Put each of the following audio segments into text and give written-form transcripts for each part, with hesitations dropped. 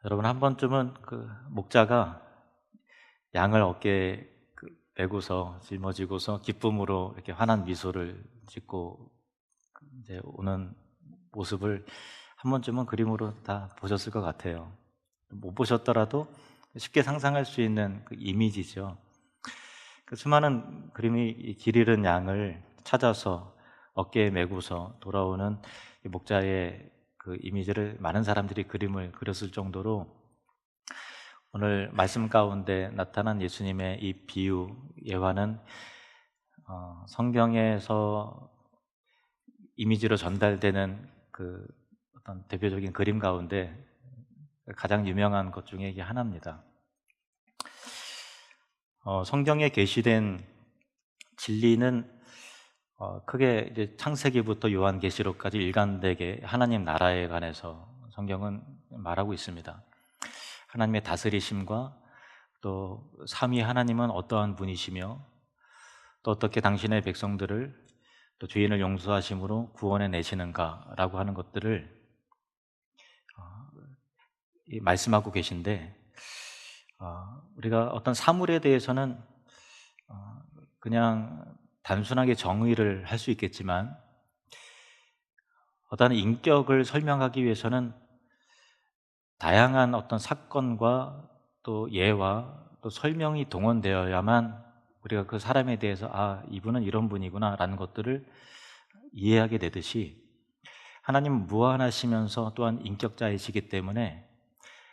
여러분 한 번쯤은 목자가 양을 어깨에 메고서 짊어지고서 기쁨으로 이렇게 환한 미소를 짓고 이제 오는 모습을 한 번쯤은 그림으로 다 보셨을 것 같아요. 못 보셨더라도 쉽게 상상할 수 있는 그 이미지죠. 그 수많은 그림이 이 길 잃은 양을 찾아서 어깨에 메고서 돌아오는 이 목자의 그 이미지를 많은 사람들이 그림을 그렸을 정도로 오늘 말씀 가운데 나타난 예수님의 이 비유, 예화는 성경에서 이미지로 전달되는 그 어떤 대표적인 그림 가운데 가장 유명한 것 중에 이게 하나입니다. 성경에 게시된 진리는 크게 이제 창세기부터 요한계시록까지 일관되게 하나님 나라에 관해서 성경은 말하고 있습니다. 하나님의 다스리심과 또 삼위 하나님은 어떠한 분이시며 또 어떻게 당신의 백성들을 또 죄인을 용서하심으로 구원해 내시는가라고 하는 것들을 말씀하고 계신데, 우리가 어떤 사물에 대해서는 그냥 단순하게 정의를 할 수 있겠지만 어떤 인격을 설명하기 위해서는 다양한 어떤 사건과 또 예와 또 설명이 동원되어야만 우리가 그 사람에 대해서 이분은 이런 분이구나 라는 것들을 이해하게 되듯이, 하나님은 무한하시면서 또한 인격자이시기 때문에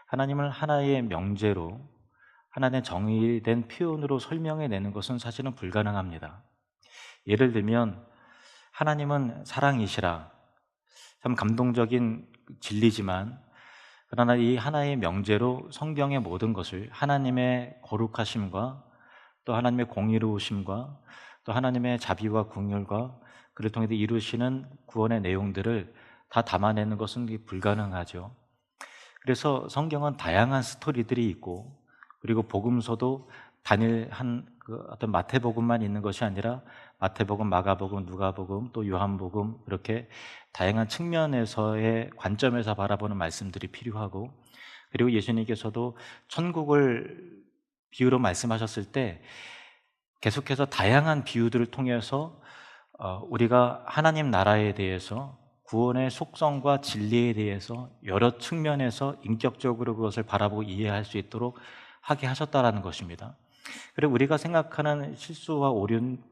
하나님을 하나의 명제로, 하나의 정의된 표현으로 설명해내는 것은 사실은 불가능합니다. 예를 들면 하나님은 사랑이시라, 참 감동적인 진리지만, 그러나 이 하나의 명제로 성경의 모든 것을 하나님의 거룩하심과 또 하나님의 공의로우심과 또 하나님의 자비와 긍휼과 그를 통해서 이루시는 구원의 내용들을 다 담아내는 것은 불가능하죠. 그래서 성경은 다양한 스토리들이 있고, 그리고 복음서도 단일 어떤 마태복음만 있는 것이 아니라 마태복음, 마가복음, 누가복음, 또 요한복음, 이렇게 다양한 측면에서의 관점에서 바라보는 말씀들이 필요하고, 그리고 예수님께서도 천국을 비유로 말씀하셨을 때 계속해서 다양한 비유들을 통해서 우리가 하나님 나라에 대해서, 구원의 속성과 진리에 대해서 여러 측면에서 인격적으로 그것을 바라보고 이해할 수 있도록 하게 하셨다라는 것입니다. 그리고 우리가 생각하는 실수와 오류는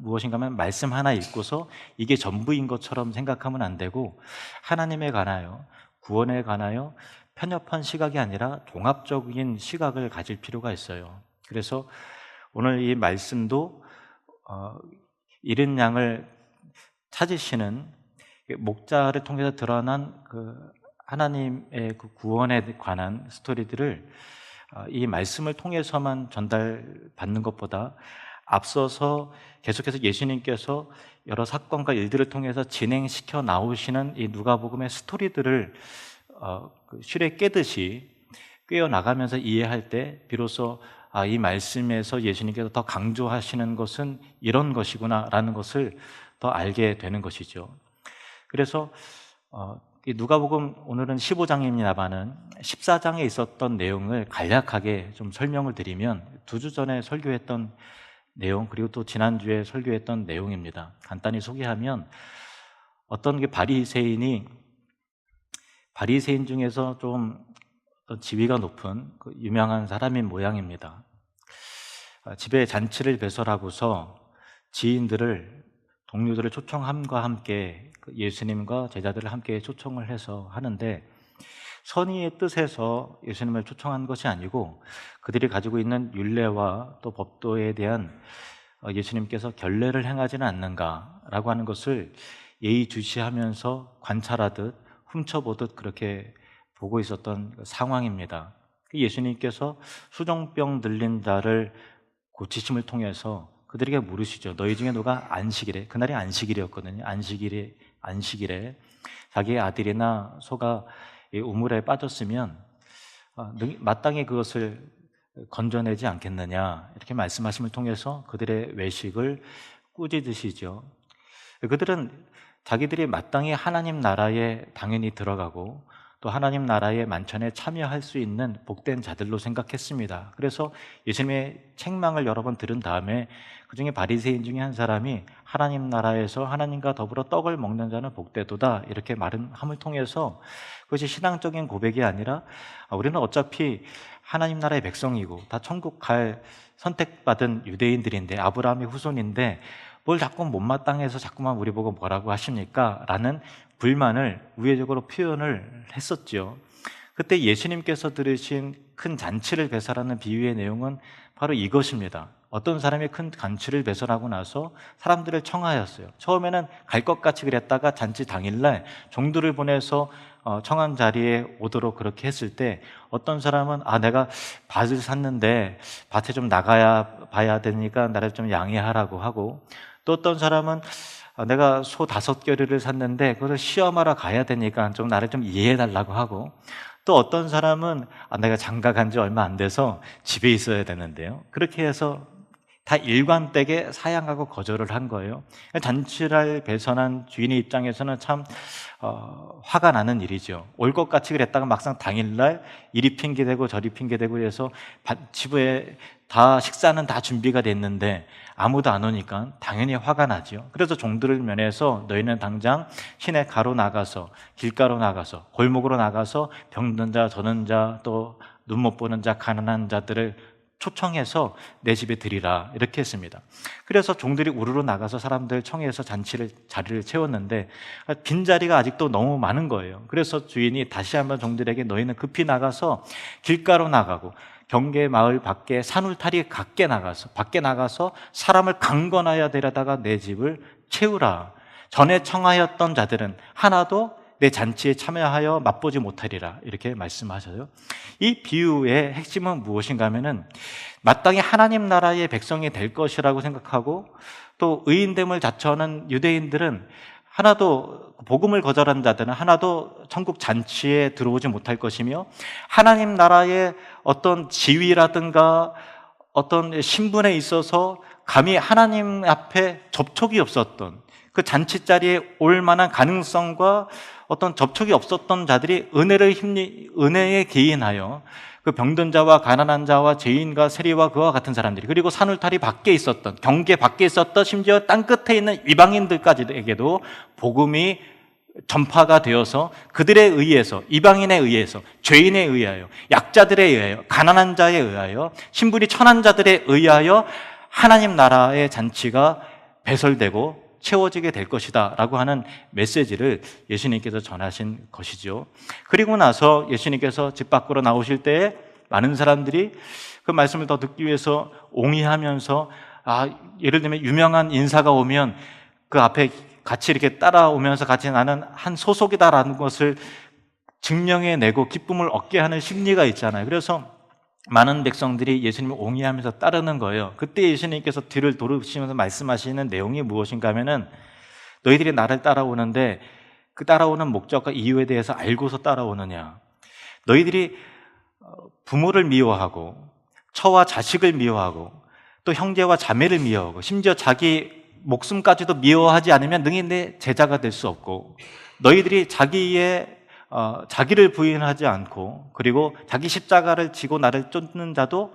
무엇인가 하면 말씀 하나 읽고서 이게 전부인 것처럼 생각하면 안 되고, 하나님에 관하여, 구원에 관하여 편협한 시각이 아니라 종합적인 시각을 가질 필요가 있어요. 그래서 오늘 이 말씀도 잃은 양을 찾으시는 목자를 통해서 드러난 하나님의 그 구원에 관한 스토리들을 이 말씀을 통해서만 전달받는 것보다 앞서서 계속해서 예수님께서 여러 사건과 일들을 통해서 진행시켜 나오시는 이 누가복음의 스토리들을 실에 깨듯이 꿰어 나가면서 이해할 때 비로소 이 말씀에서 예수님께서 더 강조하시는 것은 이런 것이구나라는 것을 더 알게 되는 것이죠. 그래서 이 누가복음 오늘은 15장입니다만은 14장에 있었던 내용을 간략하게 좀 설명을 드리면, 2주 전에 설교했던 내용, 그리고 또 지난주에 설교했던 내용입니다. 간단히 소개하면, 어떤 바리새인 중에서 좀 어떤 지위가 높은 유명한 사람인 모양입니다. 집에 잔치를 배설하고서 동료들을 초청함과 함께 예수님과 제자들을 함께 초청을 해서 하는데, 선의의 뜻에서 예수님을 초청한 것이 아니고 그들이 가지고 있는 율례와 또 법도에 대한 예수님께서 결례를 행하지는 않는가라고 하는 것을 예의주시하면서 관찰하듯 훔쳐보듯 그렇게 보고 있었던 상황입니다. 예수님께서 수종병 들린 자를 고치심을 통해서 그들에게 물으시죠. 너희 중에 누가 안식일에, 그날이 안식일이었거든요. 안식일에 자기의 아들이나 소가 이 우물에 빠졌으면 마땅히 그것을 건져내지 않겠느냐, 이렇게 말씀하심을 통해서 그들의 외식을 꾸짖으시죠. 그들은 자기들이 마땅히 하나님 나라에 당연히 들어가고 또 하나님 나라의 만찬에 참여할 수 있는 복된 자들로 생각했습니다. 그래서 예수님의 책망을 여러 번 들은 다음에 그중에 바리새인 중에 한 사람이 하나님 나라에서 하나님과 더불어 떡을 먹는 자는 복되도다 이렇게 말함을 통해서 그것이 신앙적인 고백이 아니라 우리는 어차피 하나님 나라의 백성이고 다 천국 갈 선택받은 유대인들인데 아브라함의 후손인데 뭘 자꾸 못마땅해서 자꾸만 우리 보고 뭐라고 하십니까? 라는 불만을 우회적으로 표현을 했었죠. 그때 예수님께서 들으신 큰 잔치를 배설하는 비유의 내용은 바로 이것입니다. 어떤 사람이 큰 잔치를 배설하고 나서 사람들을 청하였어요. 처음에는 갈 것 같이 그랬다가 잔치 당일날 종들을 보내서 청한 자리에 오도록 그렇게 했을 때 어떤 사람은 내가 밭을 샀는데 밭에 좀 나가야 봐야 되니까 나를 좀 양해하라고 하고, 또 어떤 사람은 내가 소 5겨리를 샀는데 그것을 시험하러 가야 되니까 좀 나를 좀 이해해달라고 하고, 또 어떤 사람은 내가 장가 간 지 얼마 안 돼서 집에 있어야 되는데요, 그렇게 해서 다 일관되게 사양하고 거절을 한 거예요. 잔치를 배선한 주인의 입장에서는 참 화가 나는 일이죠. 올 것 같이 그랬다가 막상 당일날 이리 핑계대고 저리 핑계대고 해서 집에 다 식사는 다 준비가 됐는데 아무도 안 오니까 당연히 화가 나죠. 그래서 종들을 면해서 너희는 당장 시내 가로 나가서, 길가로 나가서, 골목으로 나가서 병든 자, 저는 자, 또 눈 못 보는 자, 가난한 자들을 초청해서 내 집에 드리라 이렇게 했습니다. 그래서 종들이 우르르 나가서 사람들 청해서 자리를 채웠는데 빈자리가 아직도 너무 많은 거예요. 그래서 주인이 다시 한번 종들에게 너희는 급히 나가서 길가로 나가고 경계 마을 밖에 산울타리 밖에 나가서 사람을 강권하여 데려다가 내 집을 채우라. 전에 청하였던 자들은 하나도 내 잔치에 참여하여 맛보지 못하리라 이렇게 말씀하셔요. 이 비유의 핵심은 무엇인가 하면은 마땅히 하나님 나라의 백성이 될 것이라고 생각하고 또 의인됨을 자처하는 유대인들은 하나도, 복음을 거절한 자들은 하나도 천국 잔치에 들어오지 못할 것이며, 하나님 나라의 어떤 지위라든가 어떤 신분에 있어서 감히 하나님 앞에 접촉이 없었던, 그 잔치 자리에 올 만한 가능성과 어떤 접촉이 없었던 자들이 은혜에 기인하여 그 병든 자와 가난한 자와 죄인과 세리와 그와 같은 사람들이, 그리고 산울타리 밖에 있었던, 경계 밖에 있었던, 심지어 땅끝에 있는 이방인들까지에게도 복음이 전파가 되어서 그들에 의해서, 이방인에 의해서, 죄인에 의하여, 약자들에 의하여, 가난한 자에 의하여, 신분이 천한 자들에 의하여 하나님 나라의 잔치가 배설되고 채워지게 될 것이다 라고 하는 메시지를 예수님께서 전하신 것이죠. 그리고 나서 예수님께서 집 밖으로 나오실 때에 많은 사람들이 그 말씀을 더 듣기 위해서 옹이하면서, 예를 들면 유명한 인사가 오면 그 앞에 같이 이렇게 따라오면서 같이 나는 한 소속이다라는 것을 증명해내고 기쁨을 얻게 하는 심리가 있잖아요. 그래서 많은 백성들이 예수님을 옹이하면서 따르는 거예요. 그때 예수님께서 뒤를 돌으시면서 말씀하시는 내용이 무엇인가 하면은, 너희들이 나를 따라오는데 그 따라오는 목적과 이유에 대해서 알고서 따라오느냐? 너희들이 부모를 미워하고 처와 자식을 미워하고 또 형제와 자매를 미워하고 심지어 자기 목숨까지도 미워하지 않으면 능히 내 제자가 될 수 없고, 너희들이 자기를 부인하지 않고 그리고 자기 십자가를 지고 나를 쫓는 자도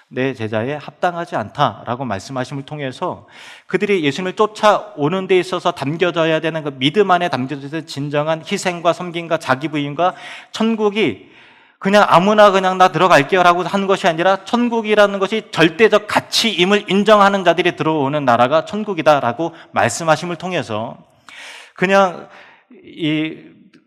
내 제자에 합당하지 않다라고 말씀하심을 통해서 그들이 예수님을 쫓아오는 데 있어서 담겨져야 되는 그 믿음 안에 담겨져야 진정한 희생과 섬김과 자기 부인과 천국이 그냥 아무나 그냥 나 들어갈게요 라고 하는 것이 아니라, 천국이라는 것이 절대적 가치임을 인정하는 자들이 들어오는 나라가 천국이다라고 말씀하심을 통해서 그냥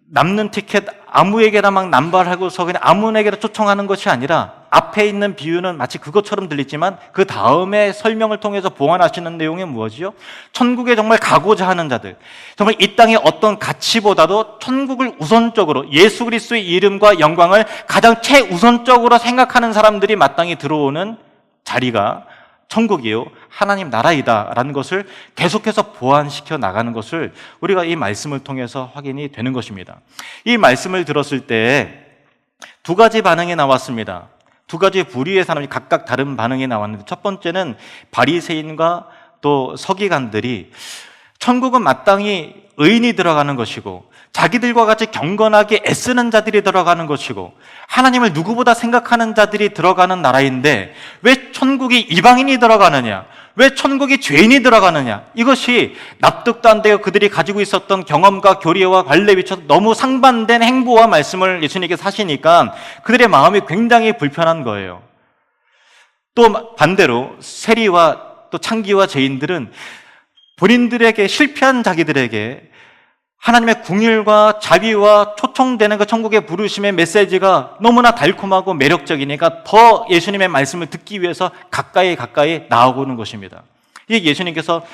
남는 티켓 아무에게나 막 남발하고서 그냥 아무에게나 초청하는 것이 아니라, 앞에 있는 비유는 마치 그것처럼 들리지만 그 다음에 설명을 통해서 보완하시는 내용이 무엇이요? 천국에 정말 가고자 하는 자들, 정말 이 땅의 어떤 가치보다도 천국을 우선적으로, 예수 그리스도의 이름과 영광을 가장 최우선적으로 생각하는 사람들이 마땅히 들어오는 자리가 천국이요, 하나님 나라이다라는 것을 계속해서 보완시켜 나가는 것을 우리가 이 말씀을 통해서 확인이 되는 것입니다. 이 말씀을 들었을 때 두 가지 반응이 나왔습니다. 두 가지 부류의 사람이 각각 다른 반응이 나왔는데, 첫 번째는 바리새인과 또 서기관들이 천국은 마땅히 의인이 들어가는 것이고 자기들과 같이 경건하게 애쓰는 자들이 들어가는 것이고 하나님을 누구보다 생각하는 자들이 들어가는 나라인데 왜 천국이 이방인이 들어가느냐? 왜 천국이 죄인이 들어가느냐? 이것이 납득도 안 되고 그들이 가지고 있었던 경험과 교리와 관례에 비춰서 너무 상반된 행보와 말씀을 예수님께서 하시니까 그들의 마음이 굉장히 불편한 거예요. 또 반대로 세리와 또 창기와 죄인들은 본인들에게 실패한 자기들에게 하나님의 궁율과 자비와 초청되는 그 천국의 부르심의 메시지가 너무나 달콤하고 매력적이니까 더 예수님의 말씀을 듣기 위해서 가까이 나아오는 것입니다. 이게 예수님께서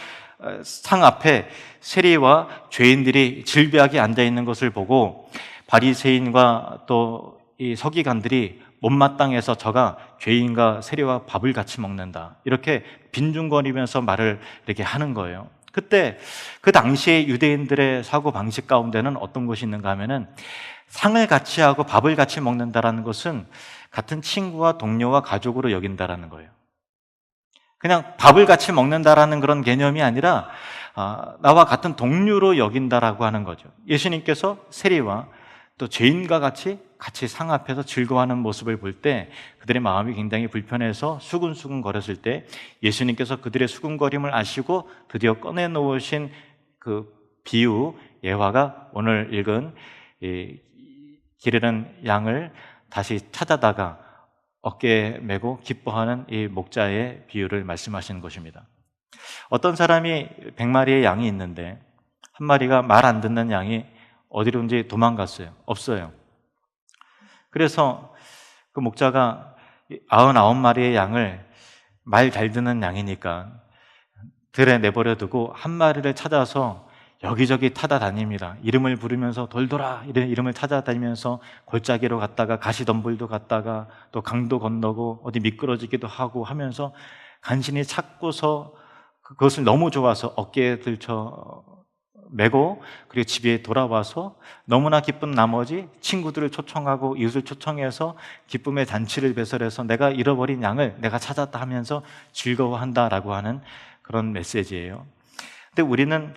상 앞에 세리와 죄인들이 질비하게 앉아있는 것을 보고 바리새인과 또 이 서기관들이 못마땅해서 저가 죄인과 세리와 밥을 같이 먹는다, 이렇게 빈중거리면서 말을 이렇게 하는 거예요. 그때 그 당시에 유대인들의 사고 방식 가운데는 어떤 것이 있는가 하면은 상을 같이 하고 밥을 같이 먹는다라는 것은 같은 친구와 동료와 가족으로 여긴다라는 거예요. 그냥 밥을 같이 먹는다라는 그런 개념이 아니라 나와 같은 동료로 여긴다라고 하는 거죠. 예수님께서 세리와 또 죄인과 같이 상 앞에서 즐거워하는 모습을 볼 때 그들의 마음이 굉장히 불편해서 수근수근 거렸을 때 예수님께서 그들의 수근거림을 아시고 드디어 꺼내놓으신 그 비유 예화가 오늘 읽은 기르는 양을 다시 찾아다가 어깨에 메고 기뻐하는 이 목자의 비유를 말씀하시는 것입니다. 어떤 사람이 100마리의 양이 있는데 한 마리가 말 안 듣는 양이 어디론지 도망갔어요. 없어요. 그래서 그 목자가 99마리의 양을 말 잘 듣는 양이니까 들에 내버려 두고 한 마리를 찾아서 여기저기 타다 다닙니다. 이름을 부르면서 돌돌아 이런 이름을 찾아다니면서 골짜기로 갔다가 가시덤불도 갔다가 또 강도 건너고 어디 미끄러지기도 하고 하면서 간신히 찾고서 그것을 너무 좋아서 어깨에 들쳐 메고 그리고 집에 돌아와서 너무나 기쁜 나머지 친구들을 초청하고 이웃을 초청해서 기쁨의 잔치를 배설해서 내가 잃어버린 양을 내가 찾았다 하면서 즐거워한다라고 하는 그런 메시지예요. 근데 우리는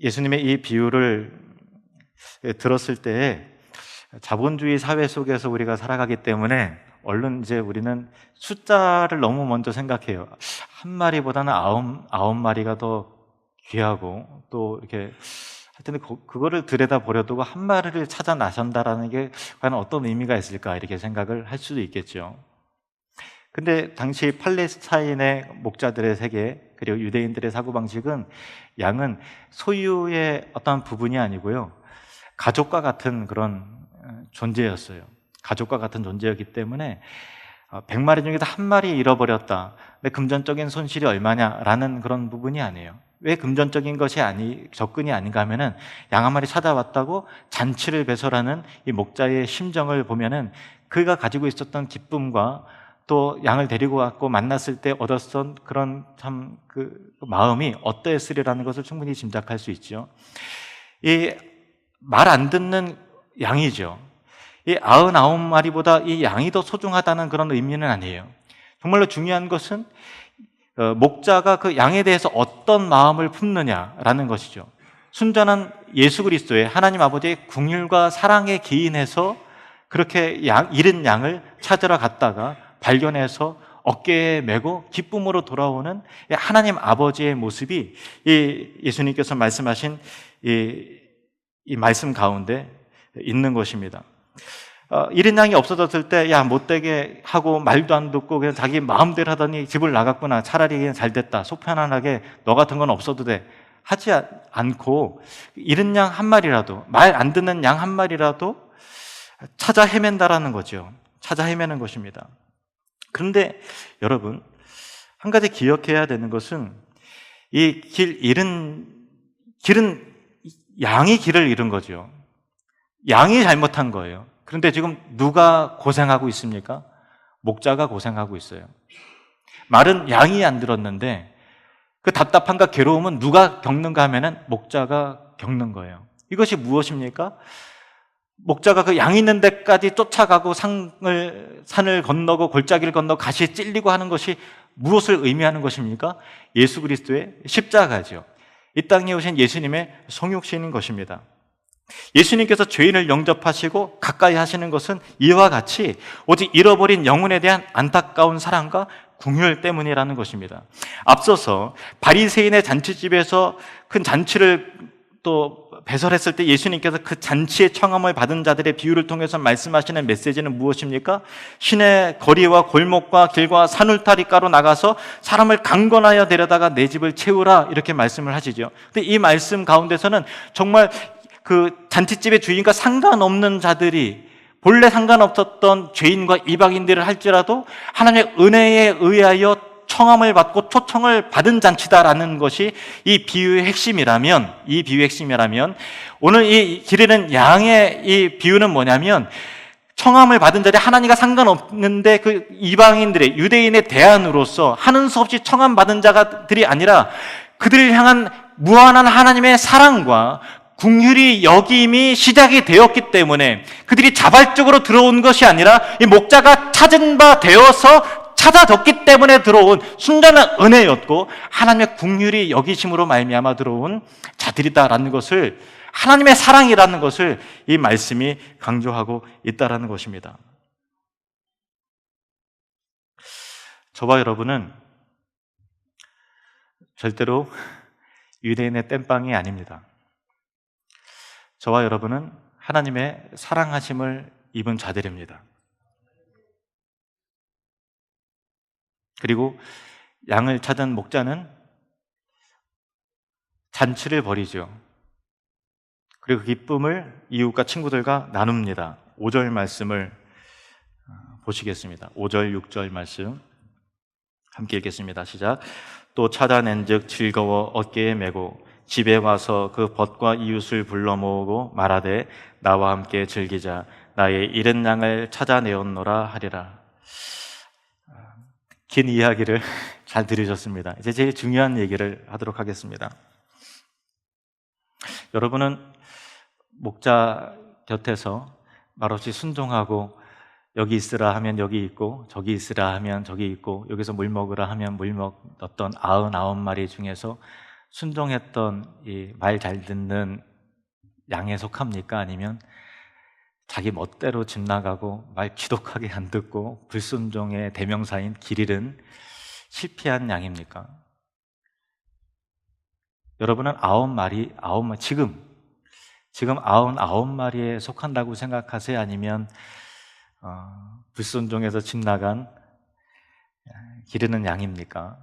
예수님의 이 비유를 들었을 때 자본주의 사회 속에서 우리가 살아가기 때문에 얼른 이제 우리는 숫자를 너무 먼저 생각해요. 한 마리보다는 아홉 마리가 더 귀하고 또 이렇게 할 텐데 그거를 들여다 버려두고 한 마리를 찾아 나선다라는 게 과연 어떤 의미가 있을까 이렇게 생각을 할 수도 있겠죠. 근데 당시 팔레스타인의 목자들의 세계 그리고 유대인들의 사고방식은 양은 소유의 어떤 부분이 아니고요, 가족과 같은 그런 존재였어요. 가족과 같은 존재였기 때문에 100마리 중에서 한 마리 잃어버렸다, 근데 금전적인 손실이 얼마냐라는 그런 부분이 아니에요. 왜 금전적인 것이 접근이 아닌가 하면은 양 한 마리 찾아왔다고 잔치를 배설하는 이 목자의 심정을 보면은 그가 가지고 있었던 기쁨과 또 양을 데리고 왔고 만났을 때 얻었던 그런 참 그 마음이 어떠했으리라는 것을 충분히 짐작할 수 있죠. 이 말 안 듣는 양이죠. 이 99마리보다 이 양이 더 소중하다는 그런 의미는 아니에요. 정말로 중요한 것은 목자가 그 양에 대해서 어떤 마음을 품느냐라는 것이죠. 순전한 예수 그리스도의 하나님 아버지의 긍휼과 사랑에 기인해서 그렇게 잃은 양을 찾으러 갔다가 발견해서 어깨에 메고 기쁨으로 돌아오는 하나님 아버지의 모습이 예수님께서 말씀하신 이 말씀 가운데 있는 것입니다. 잃은 양이 없어졌을 때 야 못되게 하고 말도 안 듣고 그냥 자기 마음대로 하더니 집을 나갔구나, 차라리 그냥 잘 됐다, 속 편안하게 너 같은 건 없어도 돼 하지 않고 잃은 양 한 마리라도, 말 안 듣는 양 한 마리라도 찾아 헤맨다라는 거죠. 찾아 헤매는 것입니다. 그런데 여러분, 한 가지 기억해야 되는 것은 이 길은 양이 길을 잃은 거죠. 양이 잘못한 거예요. 그런데 지금 누가 고생하고 있습니까? 목자가 고생하고 있어요. 말은 양이 안 들었는데 그 답답함과 괴로움은 누가 겪는가 하면은 목자가 겪는 거예요. 이것이 무엇입니까? 목자가 그 양 있는 데까지 쫓아가고 산을 건너고 골짜기를 건너 가시에 찔리고 하는 것이 무엇을 의미하는 것입니까? 예수 그리스도의 십자가죠. 이 땅에 오신 예수님의 성육신인 것입니다. 예수님께서 죄인을 영접하시고 가까이 하시는 것은 이와 같이 오직 잃어버린 영혼에 대한 안타까운 사랑과 긍휼 때문이라는 것입니다. 앞서서 바리새인의 잔치집에서 큰 잔치를 또 배설했을 때 예수님께서 그 잔치의 청함을 받은 자들의 비유를 통해서 말씀하시는 메시지는 무엇입니까? 시내 거리와 골목과 길과 산울타리가로 나가서 사람을 강권하여 데려다가 내 집을 채우라, 이렇게 말씀을 하시죠. 근데 이 말씀 가운데서는 정말 그 잔치집의 주인과 상관없는 자들이, 본래 상관없었던 죄인과 이방인들을 할지라도 하나님의 은혜에 의하여 청함을 받고 초청을 받은 잔치다라는 것이 이 비유의 핵심이라면, 오늘 이 기르는 양의 이 비유는 뭐냐면, 청함을 받은 자들이 하나님과 상관없는데 그 이방인들의, 유대인의 대안으로서 하는 수 없이 청함 받은 자들이 아니라 그들을 향한 무한한 하나님의 사랑과 긍휼이 여김이 시작이 되었기 때문에, 그들이 자발적으로 들어온 것이 아니라 이 목자가 찾은 바 되어서 찾아졌기 때문에 들어온 순전한 은혜였고, 하나님의 긍휼이 여기심으로 말미암아 들어온 자들이다라는 것을, 하나님의 사랑이라는 것을 이 말씀이 강조하고 있다라는 것입니다. 저와 여러분은 절대로 유대인의 땜빵이 아닙니다. 저와 여러분은 하나님의 사랑하심을 입은 자들입니다. 그리고 양을 찾은 목자는 잔치를 벌이죠. 그리고 그 기쁨을 이웃과 친구들과 나눕니다. 5절 말씀을 보시겠습니다. 5절, 6절 말씀 함께 읽겠습니다. 시작. 또 찾아낸 즉 즐거워 어깨에 메고 집에 와서 그 벗과 이웃을 불러 모으고 말하되 나와 함께 즐기자. 나의 잃은 양을 찾아내었노라 하리라. 긴 이야기를 잘 들으셨습니다. 이제 제일 중요한 얘기를 하도록 하겠습니다. 여러분은 목자 곁에서 말없이 순종하고, 여기 있으라 하면 여기 있고, 저기 있으라 하면 저기 있고, 여기서 물 먹으라 하면 물 먹었던 99마리 중에서 순종했던 이 말 잘 듣는 양에 속합니까? 아니면 자기 멋대로 집 나가고 말 지독하게 안 듣고 불순종의 대명사인 길 잃은 실패한 양입니까? 여러분은 9마리, 지금 99마리에 속한다고 생각하세요? 아니면 불순종해서 집 나간 길 잃은 양입니까?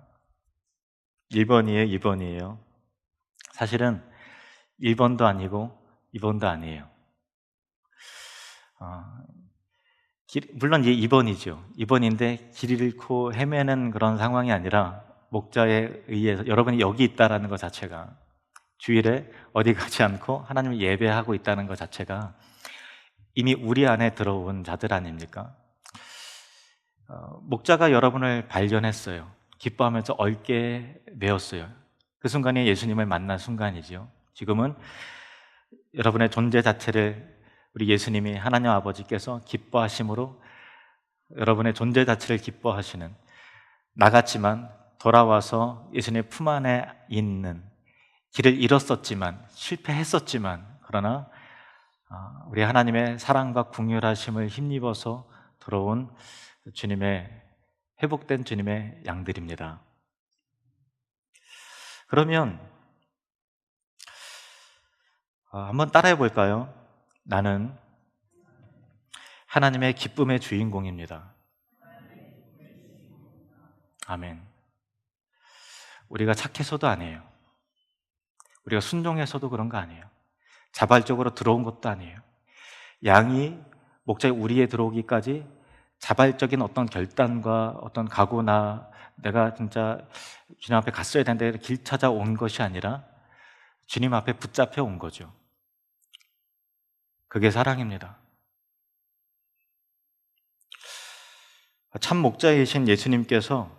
1번이에요, 2번이에요? 사실은 1번도 아니고 2번도 아니에요. 물론 이게 2번이죠. 2번인데 길 잃고 헤매는 그런 상황이 아니라 목자에 의해서 여러분이 여기 있다라는 것 자체가, 주일에 어디 가지 않고 하나님을 예배하고 있다는 것 자체가 이미 우리 안에 들어온 자들 아닙니까? 목자가 여러분을 발견했어요. 기뻐하면서 얼게 메었어요. 그 순간이 예수님을 만난 순간이죠. 지금은 여러분의 존재 자체를 우리 예수님이, 하나님 아버지께서 기뻐하심으로 여러분의 존재 자체를 기뻐하시는, 나갔지만 돌아와서 예수님의 품 안에 있는, 길을 잃었었지만 실패했었지만 그러나 우리 하나님의 사랑과 긍휼하심을 힘입어서 들어온 주님의, 회복된 주님의 양들입니다. 그러면 한번 따라해 볼까요? 나는 하나님의 기쁨의 주인공입니다. 아멘. 우리가 착해서도 아니에요. 우리가 순종해서도 그런 거 아니에요. 자발적으로 들어온 것도 아니에요. 양이 목자의 우리에 들어오기까지 자발적인 어떤 결단과 어떤 각오나 내가 진짜 주님 앞에 갔어야 되는데 길 찾아온 것이 아니라 주님 앞에 붙잡혀 온 거죠. 그게 사랑입니다. 참 목자이신 예수님께서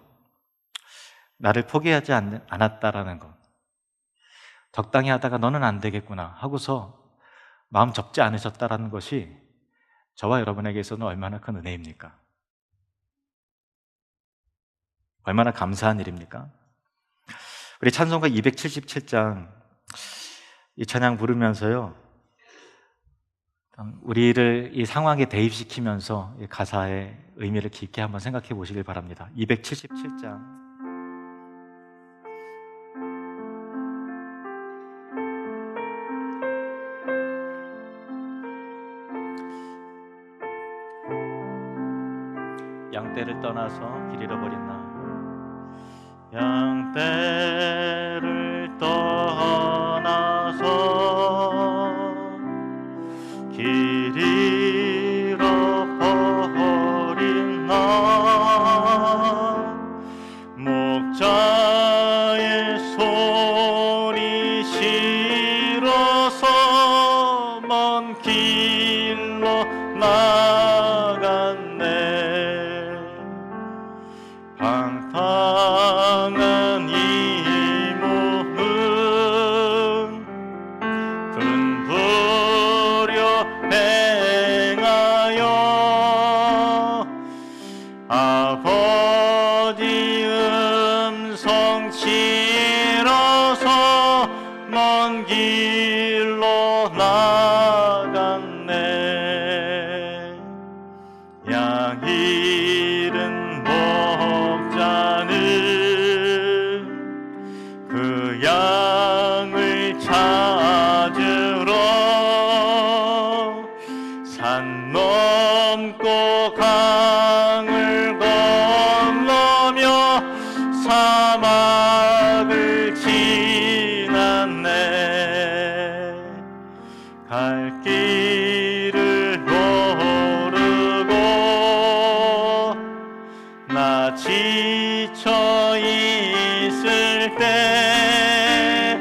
나를 포기하지 않았다라는 것, 적당히 하다가 너는 안 되겠구나 하고서 마음 접지 않으셨다라는 것이 저와 여러분에게서는 얼마나 큰 은혜입니까? 얼마나 감사한 일입니까? 우리 찬송가 277장 이 찬양 부르면서요, 우리를 이 상황에 대입시키면서 이 가사의 의미를 깊게 한번 생각해 보시길 바랍니다. 277장 양떼를 떠나서 길 잃어버린 나, 양떼를 떠나서 길 잃어버린 나, 목자의 손이 싫어서 먼 길로 나갔네. 방탕한 이 몸은 근부려 행하여 아버지 음성 치러서 먼 길로 나갔네. 양 잃은 목자는 그 양을 찾으러 산 넘고 강을 건너며 사막을 지났네. 갈 길을 모르고 나 지쳐 있을 때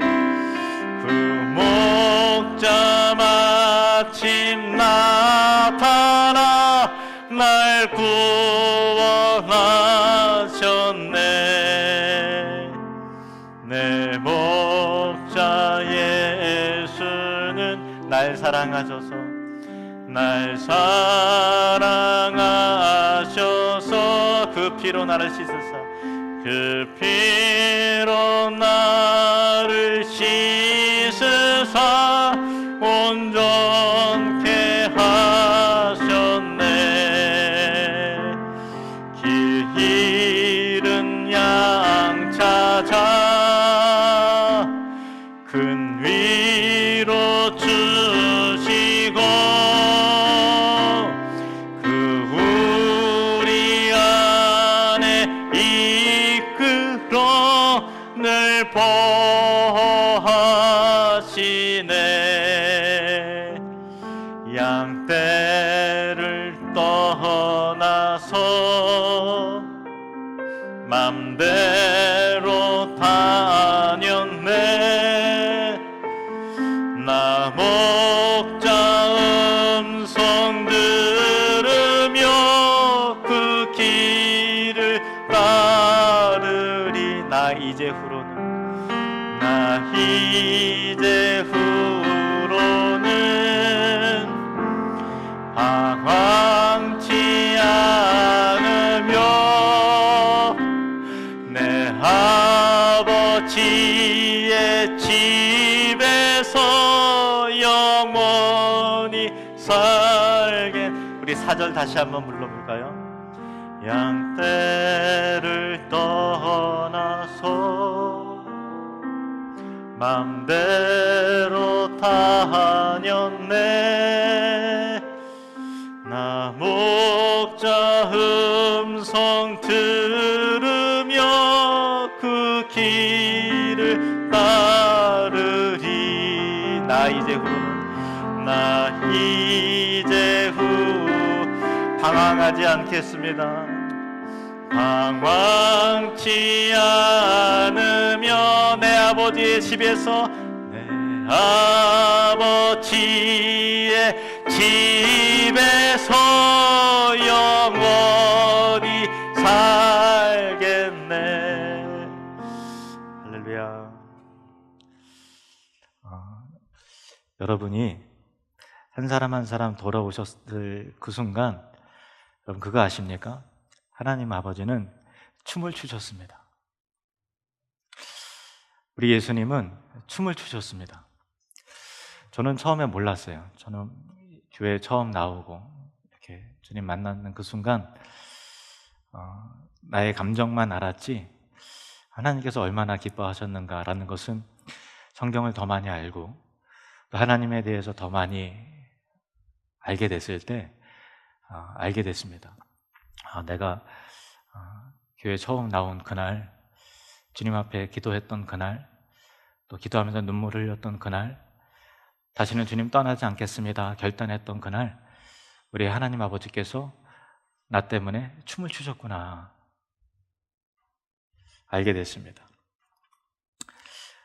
그 목자 마침 나타나 날 구원하셨네. 내 목자 예수는 날 사랑하셔서 그 피로 나를 씻으사 그 피로 나를 씻으사 온전케 하셨네. 길 잃은 양 찾아 큰 위로 주시고 우리 안에 이끌어 늘 보호하시네. 양떼를 떠나서 맘대로 다녔네. 나 목자 음성 들으며 그 길을 따르리. 나 이제 후로는 방황치 않으며 내 아버지의 집에서 영원히 살게. 우리 4절 다시 한번 불러볼까요? 양떼를 떠나서 맘대로 다녔네. 나 목자 음성 들으며 그 길을 따르리. 나 이제 후 방황하지 않겠습니다. 방황치 않으며 내 아버지의 집에서 영원히 살겠네. 할렐루야. 여러분이 한 사람 한 사람 돌아오셨을 그 순간, 여러분 그거 아십니까? 하나님 아버지는 춤을 추셨습니다. 우리 예수님은 춤을 추셨습니다. 저는 처음에 몰랐어요. 저는 교회에 처음 나오고 이렇게 주님 만나는 그 순간 나의 감정만 알았지 하나님께서 얼마나 기뻐하셨는가라는 것은 성경을 더 많이 알고 또 하나님에 대해서 더 많이 알게 됐을 때 알게 됐습니다. 내가 교회 처음 나온 그날, 주님 앞에 기도했던 그날, 또 기도하면서 눈물을 흘렸던 그날, 다시는 주님 떠나지 않겠습니다 결단했던 그날, 우리 하나님 아버지께서 나 때문에 춤을 추셨구나 알게 됐습니다.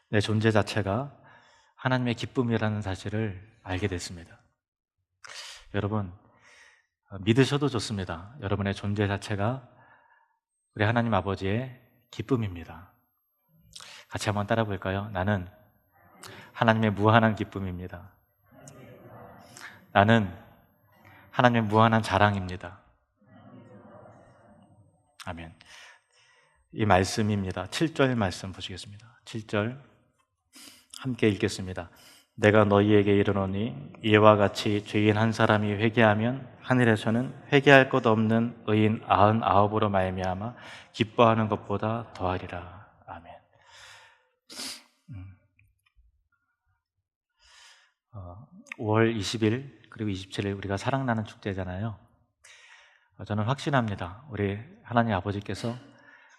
내 존재 자체가 하나님의 기쁨이라는 사실을 알게 됐습니다. 여러분, 믿으셔도 좋습니다. 여러분의 존재 자체가 우리 하나님 아버지의 기쁨입니다. 같이 한번 따라 볼까요? 나는 하나님의 무한한 기쁨입니다. 나는 하나님의 무한한 자랑입니다. 아멘. 이 말씀입니다. 7절 말씀 보시겠습니다. 7절 함께 읽겠습니다. 내가 너희에게 이르노니 이와 같이 죄인 한 사람이 회개하면 하늘에서는 회개할 것 없는 의인 99으로 말미암아 기뻐하는 것보다 더하리라. 아멘. 5월 20일 그리고 27일 우리가 사랑나는 축제잖아요. 저는 확신합니다. 우리 하나님 아버지께서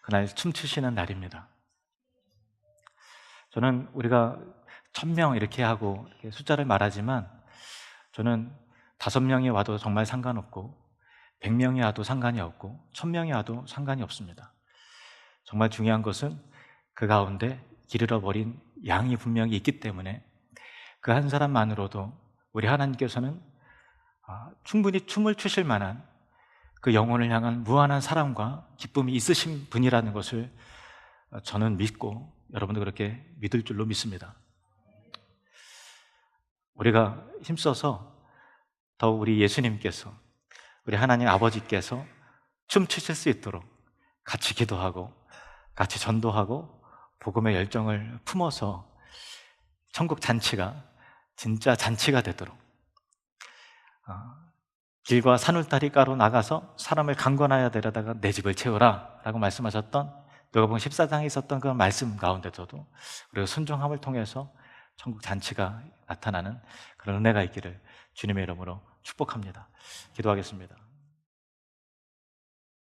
그날 춤추시는 날입니다. 저는 우리가 1000명 이렇게 하고 이렇게 숫자를 말하지만 저는 5명이 와도 정말 상관없고 100명이 와도 상관이 없고 1000명이 와도 상관이 없습니다. 정말 중요한 것은 그 가운데 길 잃어버린 양이 분명히 있기 때문에 그 한 사람만으로도 우리 하나님께서는 충분히 춤을 추실 만한 그 영혼을 향한 무한한 사랑과 기쁨이 있으신 분이라는 것을 저는 믿고 여러분도 그렇게 믿을 줄로 믿습니다. 우리가 힘써서 더욱 우리 예수님께서 우리 하나님 아버지께서 춤추실 수 있도록 같이 기도하고 같이 전도하고 복음의 열정을 품어서 천국 잔치가 진짜 잔치가 되도록 길과 산울다리가로 나가서 사람을 강권하여 데려다가 내 집을 채우라 라고 말씀하셨던 누가복음 14장에 있었던 그 말씀 가운데서도 우리가 순종함을 통해서 천국 잔치가 나타나는 그런 은혜가 있기를 주님의 이름으로 축복합니다. 기도하겠습니다.